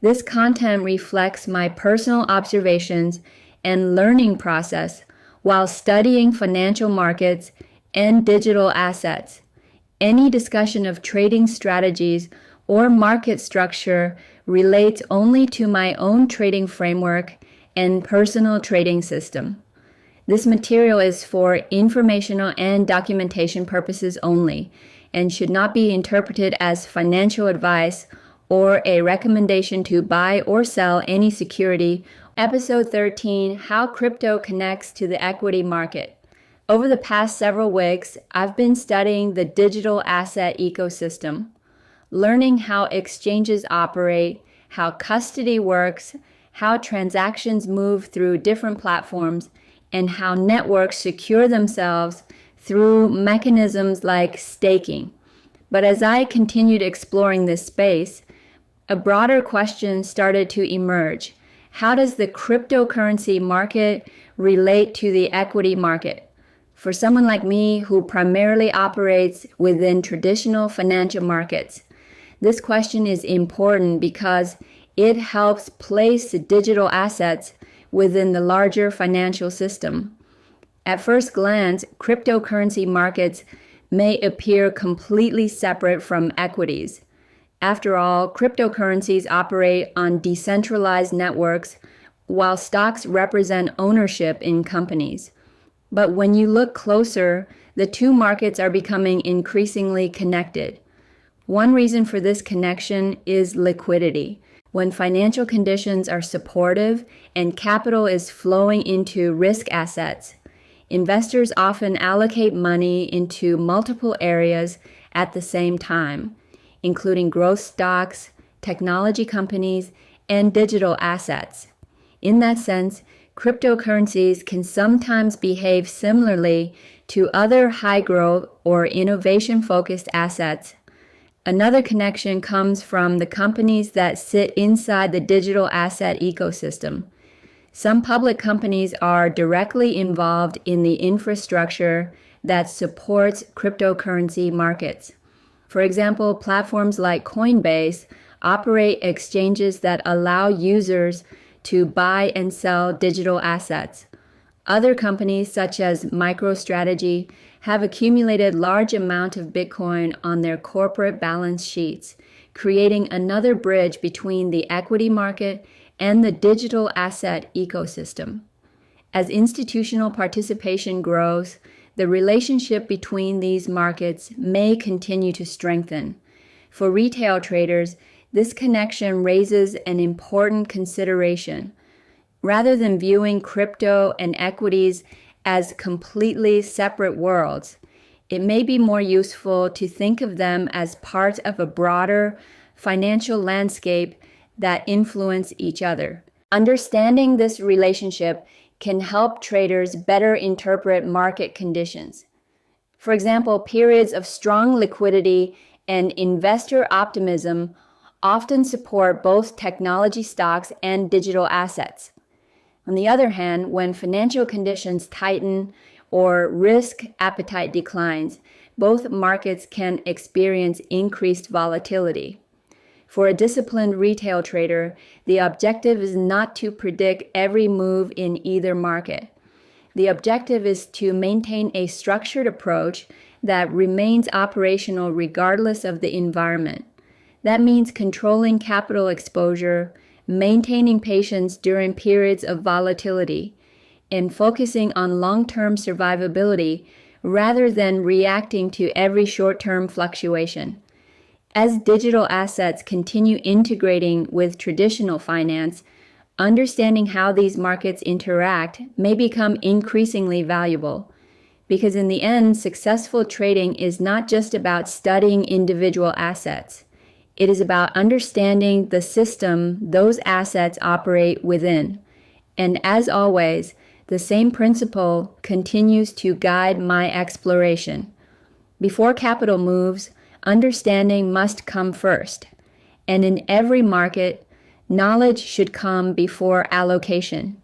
This content reflects my personal observations and learning process while studying financial markets and digital assets. Any discussion of trading strategies or market structure relates only to my own trading framework and personal trading system. This material is for informational and documentation purposes only and should not be interpreted as financial advice or a recommendation to buy or sell any security. Episode 13, How Crypto Connects to the Equity Market. Over the past several weeks, I've been studying the digital asset ecosystem, learning how exchanges operate, how custody works, how transactions move through different platforms, and how networks secure themselves through mechanisms like staking. But as I continued exploring this space, a broader question started to emerge. How does the cryptocurrency market relate to the equity market? For someone like me who primarily operates within traditional financial markets, this question is important because it helps place digital assets within the larger financial system. At first glance, cryptocurrency markets may appear completely separate from equities. After all, cryptocurrencies operate on decentralized networks, while stocks represent ownership in companies. But when you look closer, the two markets are becoming increasingly connected. One reason for this connection is liquidity. When financial conditions are supportive and capital is flowing into risk assets, investors often allocate money into multiple areas at the same time, including growth stocks, technology companies, and digital assets. In that sense, cryptocurrencies can sometimes behave similarly to other high-growth or innovation-focused assets. Another connection comes from the companies that sit inside the digital asset ecosystem. Some public companies are directly involved in the infrastructure that supports cryptocurrency markets. For example, platforms like Coinbase operate exchanges that allow users to buy and sell digital assets. Other companies, such as MicroStrategy, have accumulated large amount of Bitcoin on their corporate balance sheets, creating another bridge between the equity market and the digital asset ecosystem. As institutional participation grows, the relationship between these markets may continue to strengthen. For retail traders, this connection raises an important consideration. Rather than viewing crypto and equities as completely separate worlds, it may be more useful to think of them as part of a broader financial landscape that influence each other. Understanding this relationship can help traders better interpret market conditions. For example, periods of strong liquidity and investor optimism often support both technology stocks and digital assets. On the other hand, when financial conditions tighten or risk appetite declines, both markets can experience increased volatility. For a disciplined retail trader, the objective is not to predict every move in either market. The objective is to maintain a structured approach that remains operational regardless of the environment. That means controlling capital exposure, maintaining patience during periods of volatility, and focusing on long-term survivability rather than reacting to every short-term fluctuation. As digital assets continue integrating with traditional finance, understanding how these markets interact may become increasingly valuable. Because in the end, successful trading is not just about studying individual assets. It is about understanding the system those assets operate within. And as always, the same principle continues to guide my exploration. Before capital moves, understanding must come first. And in every market, knowledge should come before allocation.